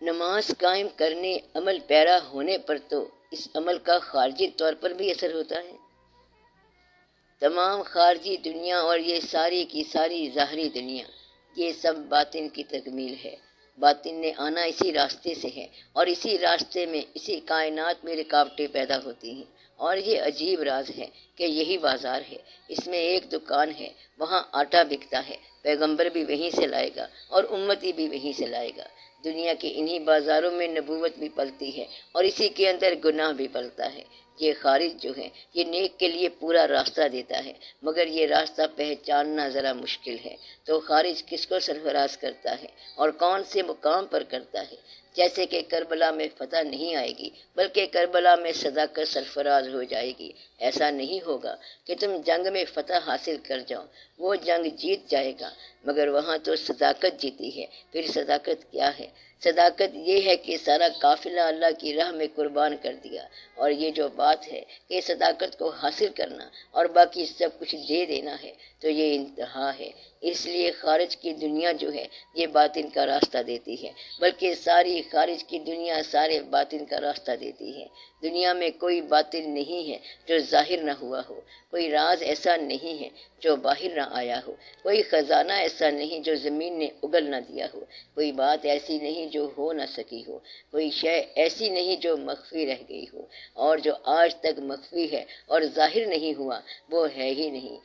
نماز قائم کرنے عمل پیرا ہونے پر تو اس عمل کا خارجی طور پر بھی اثر ہوتا ہے۔ تمام خارجی دنیا اور یہ ساری کی ساری ظاہری دنیا، یہ سب باطن کی تکمیل ہے۔ باطن نے آنا اسی راستے سے ہے، اور اسی راستے میں، اسی کائنات میں رکاوٹیں پیدا ہوتی ہیں۔ اور یہ عجیب راز ہے کہ یہی بازار ہے، اس میں ایک دکان ہے، وہاں آٹا بکتا ہے، پیغمبر بھی وہیں سے لائے گا اور امتی بھی وہیں سے لائے گا۔ دنیا کے انہی بازاروں میں نبوت بھی پلتی ہے، اور اسی کے اندر گناہ بھی پلتا ہے۔ یہ خارج جو ہے، یہ نیک کے لیے پورا راستہ دیتا ہے، مگر یہ راستہ پہچاننا ذرا مشکل ہے۔ تو خارج کس کو سرفراز کرتا ہے اور کون سے مقام پر کرتا ہے؟ جیسے کہ کربلا میں فتح نہیں آئے گی، بلکہ کربلا میں صداقت سرفراز ہو جائے گی۔ ایسا نہیں ہوگا کہ تم جنگ میں فتح حاصل کر جاؤ، وہ جنگ جیت جائے گا، مگر وہاں تو صداقت جیتی ہے۔ پھر صداقت کیا ہے؟ صداقت یہ ہے کہ سارا قافلہ اللہ کی راہ میں قربان کر دیا، اور یہ جو بات ہے کہ صداقت کو حاصل کرنا اور باقی سب کچھ دے دینا ہے، تو یہ انتہا ہے۔ اس لیے خارج کی دنیا جو ہے، یہ باطن کا راستہ دیتی ہے، بلکہ ساری خارج کی دنیا سارے باطن کا راستہ دیتی ہے۔ دنیا میں کوئی باطن نہیں ہے جو ظاہر نہ ہوا ہو، کوئی راز ایسا نہیں ہے جو باہر نہ آیا ہو، کوئی خزانہ ایسا نہیں جو زمین نے اگل نہ دیا ہو، کوئی بات ایسی نہیں جو ہو نہ سکی ہو، کوئی شے ایسی نہیں جو مخفی رہ گئی ہو، اور جو آج تک مخفی ہے اور ظاہر نہیں ہوا وہ ہے ہی نہیں۔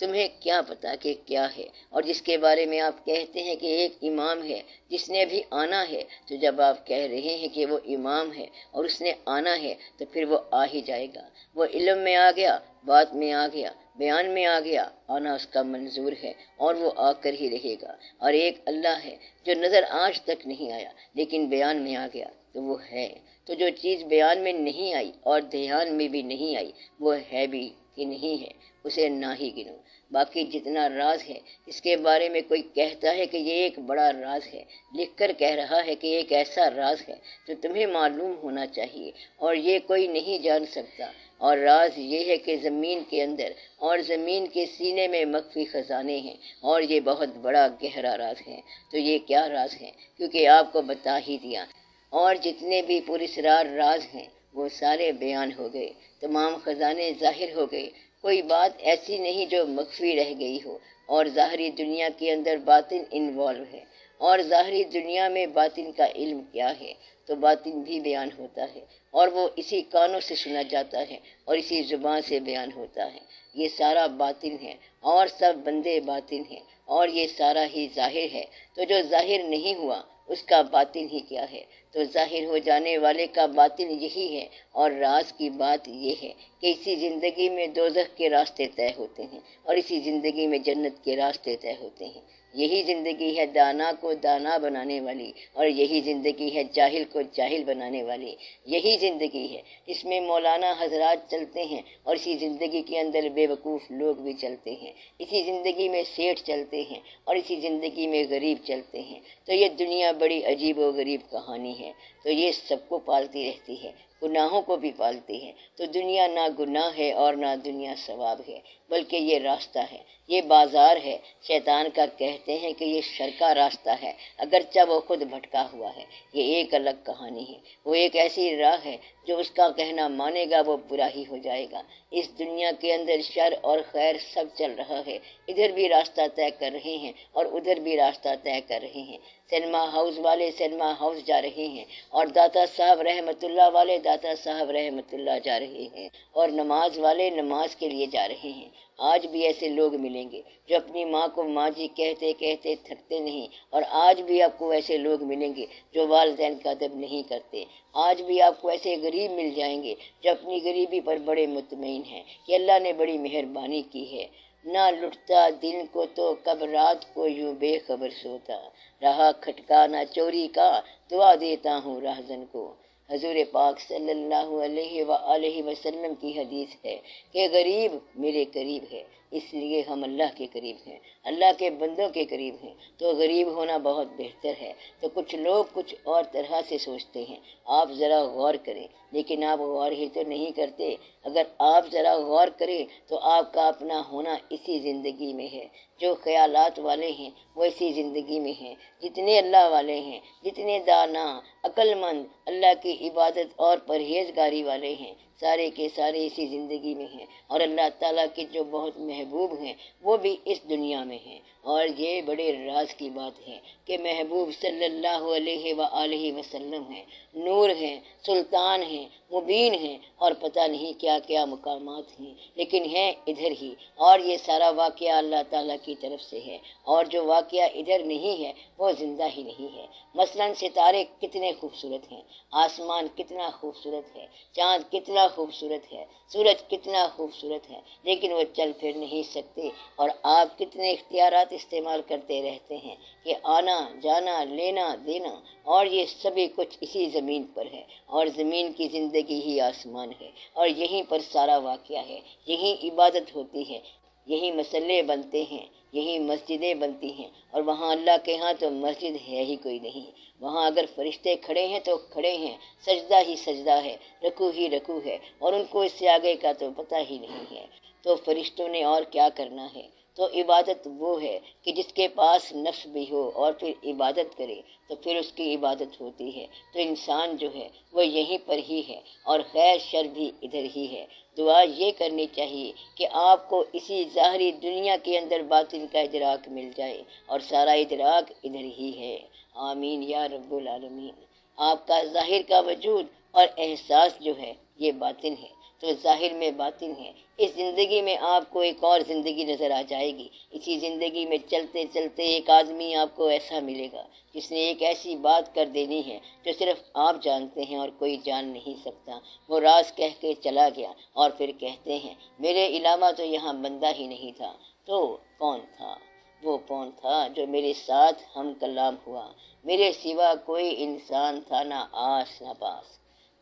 تمہیں کیا پتا کہ کیا ہے؟ اور جس کے بارے میں آپ کہتے ہیں کہ ایک امام ہے جس نے بھی آنا ہے، تو جب آپ کہہ رہے ہیں کہ وہ امام ہے اور اس نے آنا ہے، تو پھر وہ آ ہی جائے گا۔ وہ علم میں آ گیا، بات میں آ گیا، بیان میں آ گیا، آنا اس کا منظور ہے اور وہ آ کر ہی رہے گا۔ اور ایک اللہ ہے جو نظر آج تک نہیں آیا لیکن بیان میں آ گیا، تو وہ ہے۔ تو جو چیز بیان میں نہیں آئی اور دھیان میں بھی نہیں آئی، وہ ہے بھی کہ نہیں ہے، اسے نہ ہی گنو۔ باقی جتنا راز ہے، اس کے بارے میں کوئی کہتا ہے کہ یہ ایک بڑا راز ہے، لکھ کر کہہ رہا ہے کہ ایک ایسا راز ہے جو تمہیں معلوم ہونا چاہیے اور یہ کوئی نہیں جان سکتا۔ اور راز یہ ہے کہ زمین کے اندر اور زمین کے سینے میں مخفی خزانے ہیں، اور یہ بہت بڑا گہرا راز ہے۔ تو یہ کیا راز ہے؟ کیونکہ آپ کو بتا ہی دیا۔ اور جتنے بھی پراسرار راز ہیں وہ سارے بیان ہو گئے، تمام خزانے ظاہر ہو گئے۔ کوئی بات ایسی نہیں جو مخفی رہ گئی ہو، اور ظاہری دنیا کے اندر باطن انوالو ہے۔ اور ظاہری دنیا میں باطن کا علم کیا ہے؟ تو باطن بھی بیان ہوتا ہے، اور وہ اسی کانوں سے سنا جاتا ہے اور اسی زبان سے بیان ہوتا ہے۔ یہ سارا باطن ہے اور سب بندے باطن ہیں، اور یہ سارا ہی ظاہر ہے۔ تو جو ظاہر نہیں ہوا اس کا باطن ہی کیا ہے؟ تو ظاہر ہو جانے والے کا باطن یہی ہے۔ اور راز کی بات یہ ہے کہ اسی زندگی میں دوزخ کے راستے طے ہوتے ہیں، اور اسی زندگی میں جنت کے راستے طے ہوتے ہیں۔ یہی زندگی ہے دانا کو دانا بنانے والی، اور یہی زندگی ہے جاہل کو جاہل بنانے والی۔ یہی زندگی ہے جس میں مولانا حضرات چلتے ہیں، اور اسی زندگی کے اندر بے وقوف لوگ بھی چلتے ہیں۔ اسی زندگی میں سیٹھ چلتے ہیں، اور اسی زندگی میں غریب چلتے ہیں۔ تو یہ دنیا بڑی عجیب و غریب کہانی ہے۔ تو یہ سب کو پالتی رہتی ہے، گناہوں کو بھی پالتی ہے۔ تو دنیا نہ گناہ ہے اور نہ دنیا ثواب ہے، بلکہ یہ راستہ ہے، یہ بازار ہے۔ شیطان کا کہتے ہیں کہ یہ شر کا راستہ ہے، اگرچہ وہ خود بھٹکا ہوا ہے۔ یہ ایک الگ کہانی ہے، وہ ایک ایسی راہ ہے جو اس کا کہنا مانے گا وہ برا ہی ہو جائے گا۔ اس دنیا کے اندر شر اور خیر سب چل رہا ہے، ادھر بھی راستہ طے کر رہے ہیں اور ادھر بھی راستہ طے کر رہے ہیں۔ سنیما ہاؤس والے سنیما ہاؤس جا رہے ہیں، اور داتا صاحب رحمۃ اللہ والے داتا صاحب رحمۃ اللہ جا رہے ہیں، اور نماز والے نماز کے لیے جا رہے ہیں۔ آج بھی ایسے لوگ ملیں گے جو اپنی ماں کو ماں جی کہتے کہتے تھکتے نہیں، اور آج بھی آپ کو ایسے لوگ ملیں گے جو والدین کا ادب نہیں کرتے۔ آج بھی آپ کو ایسے غریب مل جائیں گے جو اپنی غریبی پر بڑے مطمئن ہیں کہ اللہ نے بڑی مہربانی کی ہے۔ نہ لٹتا دن کو تو کب رات کو یوں بے خبر سوتا، رہا کھٹکا نہ چوری کا دعا دیتا ہوں راہزن کو۔ حضور پاک صلی اللہ علیہ وآلہ وسلم کی حدیث ہے کہ غریب میرے قریب ہے اس لیے ہم اللہ کے قریب ہیں، اللہ کے بندوں کے قریب ہیں، تو غریب ہونا بہت بہتر ہے۔ تو کچھ لوگ کچھ اور طرح سے سوچتے ہیں، آپ ذرا غور کریں، لیکن آپ غور ہی تو نہیں کرتے۔ اگر آپ ذرا غور کریں تو آپ کا اپنا ہونا اسی زندگی میں ہے۔ جو خیالات والے ہیں وہ اسی زندگی میں ہیں، جتنے اللہ والے ہیں، جتنے دانا عقل مند اللہ کی عبادت اور پرہیزگاری والے ہیں، سارے کے سارے اسی زندگی میں ہیں، اور اللہ تعالیٰ کے جو بہت محبوب ہیں وہ بھی اس دنیا میں ہیں۔ اور یہ بڑے راز کی بات ہے کہ محبوب صلی اللہ علیہ وآلہ وسلم ہیں، نور ہیں، سلطان ہیں، مبین ہیں، اور پتہ نہیں کیا کیا مقامات ہیں، لیکن ہیں ادھر ہی۔ اور یہ سارا واقعہ اللہ تعالیٰ کی طرف سے ہے، اور جو واقعہ ادھر نہیں ہے وہ زندہ ہی نہیں ہے۔ مثلاً ستارے کتنے خوبصورت ہیں، آسمان کتنا خوبصورت ہے، چاند کتنا خوبصورت ہے، سورج کتنا خوبصورت ہے، لیکن وہ چل پھر نہیں سکتے، اور آپ کتنے اختیارات استعمال کرتے رہتے ہیں کہ آنا جانا لینا دینا، اور یہ سبھی کچھ اسی زمین پر ہے، اور زمین کی زندگی ہی آسمان ہے، اور یہیں پر سارا واقعہ ہے، یہیں عبادت ہوتی ہے، یہی مسلے بنتے ہیں، یہی مسجدیں بنتی ہیں، اور وہاں اللہ کے ہاں تو مسجد ہے ہی کوئی نہیں۔ وہاں اگر فرشتے کھڑے ہیں تو کھڑے ہیں، سجدہ ہی سجدہ ہے، رکوع ہی رکوع ہے، اور ان کو اس سے آگے کا تو پتہ ہی نہیں ہے۔ تو فرشتوں نے اور کیا کرنا ہے؟ تو عبادت وہ ہے کہ جس کے پاس نفس بھی ہو اور پھر عبادت کرے تو پھر اس کی عبادت ہوتی ہے۔ تو انسان جو ہے وہ یہیں پر ہی ہے، اور خیر شر بھی ادھر ہی ہے۔ دعا یہ کرنی چاہیے کہ آپ کو اسی ظاہری دنیا کے اندر باطن کا ادراک مل جائے، اور سارا ادراک ادھر ہی ہے۔ آمین یا رب العالمین۔ آپ کا ظاہر کا وجود اور احساس جو ہے یہ باطن ہے، تو ظاہر میں باطن ہے۔ اس زندگی میں آپ کو ایک اور زندگی نظر آ جائے گی۔ اسی زندگی میں چلتے چلتے ایک آدمی آپ کو ایسا ملے گا جس نے ایک ایسی بات کر دینی ہے جو صرف آپ جانتے ہیں اور کوئی جان نہیں سکتا۔ وہ راز کہہ کے چلا گیا، اور پھر کہتے ہیں میرے علاوہ تو یہاں بندہ ہی نہیں تھا۔ تو کون تھا؟ وہ کون تھا جو میرے ساتھ ہم کلام ہوا؟ میرے سوا کوئی انسان تھا نہ آس نہ پاس۔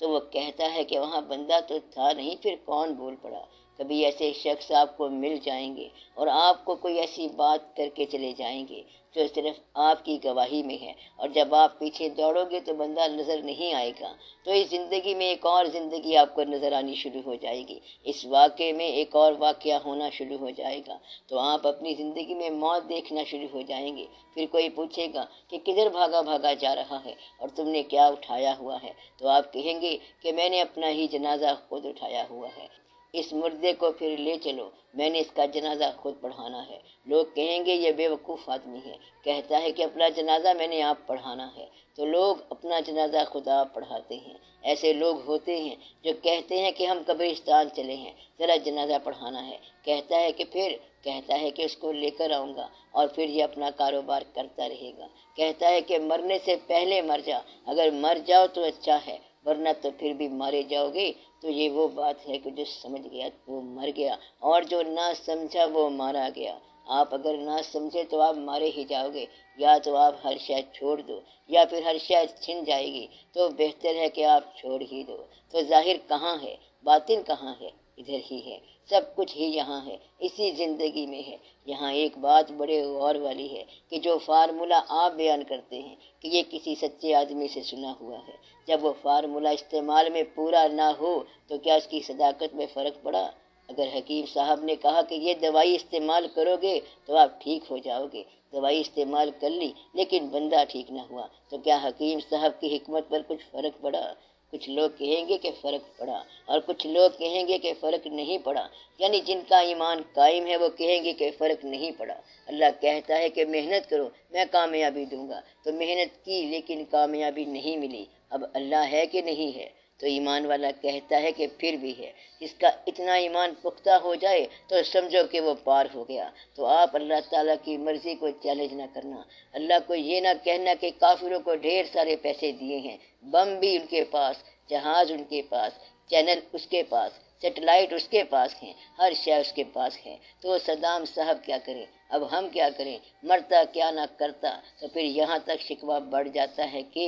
تو وہ کہتا ہے کہ وہاں بندہ تو تھا نہیں، پھر کون بول پڑا؟ کبھی ایسے شخص آپ کو مل جائیں گے اور آپ کو کوئی ایسی بات کر کے چلے جائیں گے جو صرف آپ کی گواہی میں ہے، اور جب آپ پیچھے دوڑو گے تو بندہ نظر نہیں آئے گا۔ تو اس زندگی میں ایک اور زندگی آپ کو نظر آنی شروع ہو جائے گی، اس واقعے میں ایک اور واقعہ ہونا شروع ہو جائے گا، تو آپ اپنی زندگی میں موت دیکھنا شروع ہو جائیں گے۔ پھر کوئی پوچھے گا کہ کدھر بھاگا بھاگا جا رہا ہے اور تم نے کیا اٹھایا ہوا ہے؟ تو آپ کہیں گے کہ میں نے اپنا ہی جنازہ خود اٹھایا ہوا ہے۔ اس مردے کو پھر لے چلو، میں نے اس کا جنازہ خود پڑھانا ہے۔ لوگ کہیں گے یہ بے وقوف آدمی ہے، کہتا ہے کہ اپنا جنازہ میں نے آپ پڑھانا ہے۔ تو لوگ اپنا جنازہ خود آپ پڑھاتے ہیں۔ ایسے لوگ ہوتے ہیں جو کہتے ہیں کہ ہم قبرستان چلے ہیں، ذرا جنازہ پڑھانا ہے، کہتا ہے کہ اس کو لے کر آؤں گا، اور پھر یہ اپنا کاروبار کرتا رہے گا۔ کہتا ہے کہ مرنے سے پہلے مر جا، اگر مر جاؤ تو اچھا ہے، ورنہ تو پھر بھی مارے جاؤ گے۔ تو یہ وہ بات ہے کہ جو سمجھ گیا وہ مر گیا، اور جو نہ سمجھا وہ مارا گیا۔ آپ اگر نہ سمجھے تو آپ مارے ہی جاؤ گے، یا تو آپ ہر شے چھوڑ دو، یا پھر ہر شے چھن جائے گی، تو بہتر ہے کہ آپ چھوڑ ہی دو۔ تو ظاہر کہاں ہے؟ باطن کہاں ہے؟ ادھر ہی ہے، سب کچھ ہی یہاں ہے، اسی زندگی میں ہے۔ یہاں ایک بات بڑے غور والی ہے کہ جو فارمولہ آپ بیان کرتے ہیں کہ یہ کسی سچے آدمی سے سنا ہوا ہے، جب وہ فارمولہ استعمال میں پورا نہ ہو تو کیا اس کی صداقت میں فرق پڑا؟ اگر حکیم صاحب نے کہا کہ یہ دوائی استعمال کرو گے تو آپ ٹھیک ہو جاؤ گے، دوائی استعمال کر لی لیکن بندہ ٹھیک نہ ہوا، تو کیا حکیم صاحب کی حکمت پر کچھ فرق پڑا؟ کچھ لوگ کہیں گے کہ فرق پڑا، اور کچھ لوگ کہیں گے کہ فرق نہیں پڑا۔ یعنی جن کا ایمان قائم ہے وہ کہیں گے کہ فرق نہیں پڑا۔ اللہ کہتا ہے کہ محنت کرو میں کامیابی دوں گا، تو محنت کی لیکن کامیابی نہیں ملی، اب اللہ ہے کہ نہیں ہے؟ تو ایمان والا کہتا ہے کہ پھر بھی ہے۔ جس کا اتنا ایمان پختہ ہو جائے تو سمجھو کہ وہ پار ہو گیا۔ تو آپ اللہ تعالیٰ کی مرضی کو چیلنج نہ کرنا، اللہ کو یہ نہ کہنا کہ کافروں کو ڈھیر سارے پیسے دیے ہیں، بم بھی ان کے پاس، جہاز ان کے پاس، چینل اس کے پاس، سیٹلائٹ اس کے پاس ہیں، ہر شے اس کے پاس ہے، تو صدام صاحب کیا کریں؟ اب ہم کیا کریں؟ مرتا کیا نہ کرتا۔ تو پھر یہاں تک شکوہ بڑھ جاتا ہے کہ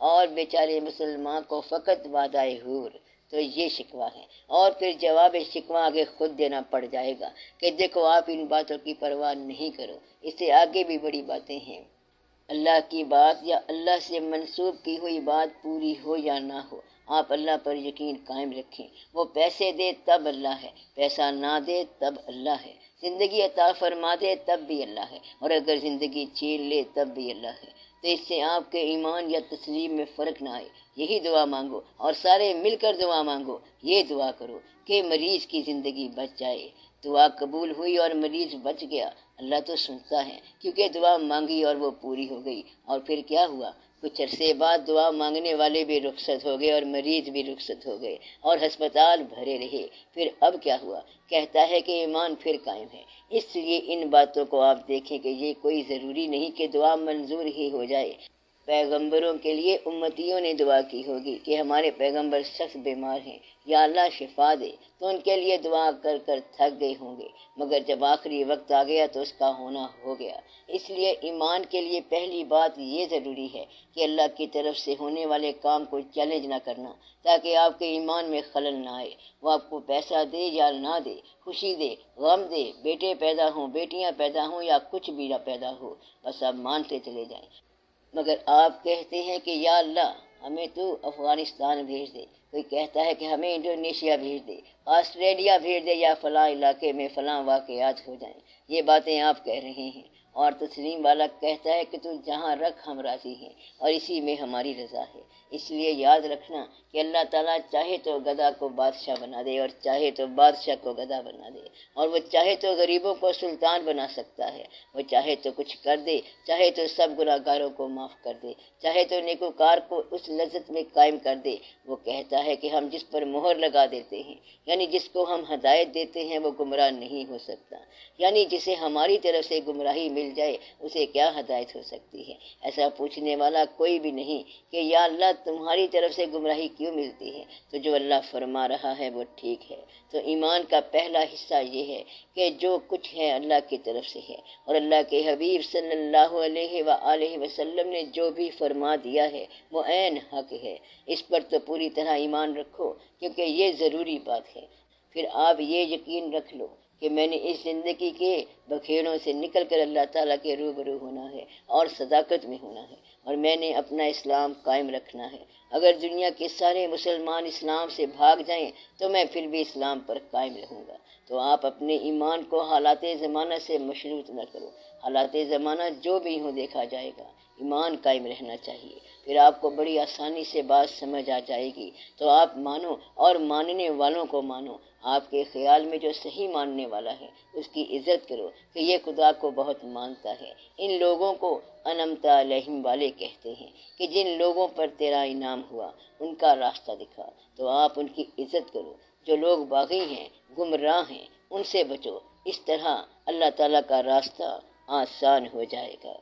اور بیچارے مسلمان کو فقط وعدہ حور، تو یہ شکوہ ہے، اور پھر جواب شکوہ آگے خود دینا پڑ جائے گا کہ دیکھو آپ ان باتوں کی پرواہ نہیں کرو، اس سے آگے بھی بڑی باتیں ہیں۔ اللہ کی بات یا اللہ سے منسوب کی ہوئی بات پوری ہو یا نہ ہو، آپ اللہ پر یقین قائم رکھیں۔ وہ پیسے دے تب اللہ ہے، پیسہ نہ دے تب اللہ ہے، زندگی عطا فرما دے تب بھی اللہ ہے، اور اگر زندگی چھین لے تب بھی اللہ ہے۔ تو اس سے آپ کے ایمان یا تسلیم میں فرق نہ آئے، یہی دعا مانگو اور سارے مل کر دعا مانگو۔ یہ دعا کرو کہ مریض کی زندگی بچ جائے۔ دعا قبول ہوئی اور مریض بچ گیا، اللہ تو سنتا ہے، کیونکہ دعا مانگی اور وہ پوری ہو گئی۔ اور پھر کیا ہوا؟ کچھ عرصے بعد دعا مانگنے والے بھی رخصت ہو گئے اور مریض بھی رخصت ہو گئے اور ہسپتال بھرے رہے۔ پھر اب کیا ہوا؟ کہتا ہے کہ ایمان پھر قائم ہے۔ اس لیے ان باتوں کو آپ دیکھیں کہ یہ کوئی ضروری نہیں کہ دعا منظور ہی ہو جائے۔ پیغمبروں کے لیے امتیوں نے دعا کی ہوگی کہ ہمارے پیغمبر سخت بیمار ہیں، یا اللہ شفا دے، تو ان کے لیے دعا کر کر تھک گئے ہوں گے، مگر جب آخری وقت آ گیا تو اس کا ہونا ہو گیا۔ اس لیے ایمان کے لیے پہلی بات یہ ضروری ہے کہ اللہ کی طرف سے ہونے والے کام کو چیلنج نہ کرنا، تاکہ آپ کے ایمان میں خلل نہ آئے۔ وہ آپ کو پیسہ دے یا نہ دے، خوشی دے، غم دے، بیٹے پیدا ہوں، بیٹیاں پیدا ہوں یا کچھ بھی نہ پیدا ہو، بس آپ مانتے چلے جائیں۔ مگر آپ کہتے ہیں کہ یا اللہ ہمیں تو افغانستان بھیج دے، کوئی کہتا ہے کہ ہمیں انڈونیشیا بھیج دے، آسٹریلیا بھیج دے، یا فلاں علاقے میں فلاں واقعات ہو جائیں۔ یہ باتیں آپ کہہ رہے ہیں، اور تسلیم والا کہتا ہے کہ تو جہاں رکھ ہم راضی ہیں اور اسی میں ہماری رضا ہے۔ اس لیے یاد رکھنا کہ اللہ تعالیٰ چاہے تو گدھا کو بادشاہ بنا دے اور چاہے تو بادشاہ کو گدھا بنا دے، اور وہ چاہے تو غریبوں کو سلطان بنا سکتا ہے، وہ چاہے تو کچھ کر دے، چاہے تو سب گناہ گاروں کو معاف کر دے، چاہے تو نیکوکار کو اس لذت میں قائم کر دے۔ وہ کہتا ہے کہ ہم جس پر مہر لگا دیتے ہیں، یعنی جس کو ہم ہدایت دیتے ہیں، وہ گمراہ نہیں ہو سکتا، یعنی جسے ہماری طرف سے گمراہی مل جائے اسے کیا ہدایت ہو سکتی ہے؟ ایسا پوچھنے والا کوئی بھی نہیں کہ یا اللہ تمہاری طرف سے گمراہی کیوں ملتی ہے؟ تو جو اللہ فرما رہا ہے وہ ٹھیک ہے۔ تو ایمان کا پہلا حصہ یہ ہے کہ جو کچھ ہے اللہ کی طرف سے ہے، اور اللہ کے حبیب صلی اللہ علیہ وآلہ وسلم نے جو بھی فرما دیا ہے وہ عین حق ہے۔ اس پر تو پوری طرح ایمان رکھو، کیونکہ یہ ضروری بات ہے۔ پھر آپ یہ یقین رکھ لو کہ میں نے اس زندگی کے بکھیڑوں سے نکل کر اللہ تعالیٰ کے روبرو ہونا ہے اور صداقت میں ہونا ہے، اور میں نے اپنا اسلام قائم رکھنا ہے۔ اگر دنیا کے سارے مسلمان اسلام سے بھاگ جائیں تو میں پھر بھی اسلام پر قائم رہوں گا۔ تو آپ اپنے ایمان کو حالات زمانہ سے مشروط نہ کرو، حالات زمانہ جو بھی ہوں دیکھا جائے گا، ایمان قائم رہنا چاہیے۔ پھر آپ کو بڑی آسانی سے بات سمجھ آ جائے گی، تو آپ مانو اور ماننے والوں کو مانو۔ آپ کے خیال میں جو صحیح ماننے والا ہے اس کی عزت کرو کہ یہ خدا کو بہت مانتا ہے۔ ان لوگوں کو انعمت علیہم والے کہتے ہیں کہ جن لوگوں پر تیرا انعام ہوا ان کا راستہ دکھا، تو آپ ان کی عزت کرو۔ جو لوگ باغی ہیں، گمراہ ہیں، ان سے بچو۔ اس طرح اللہ تعالیٰ کا راستہ آسان ہو جائے گا۔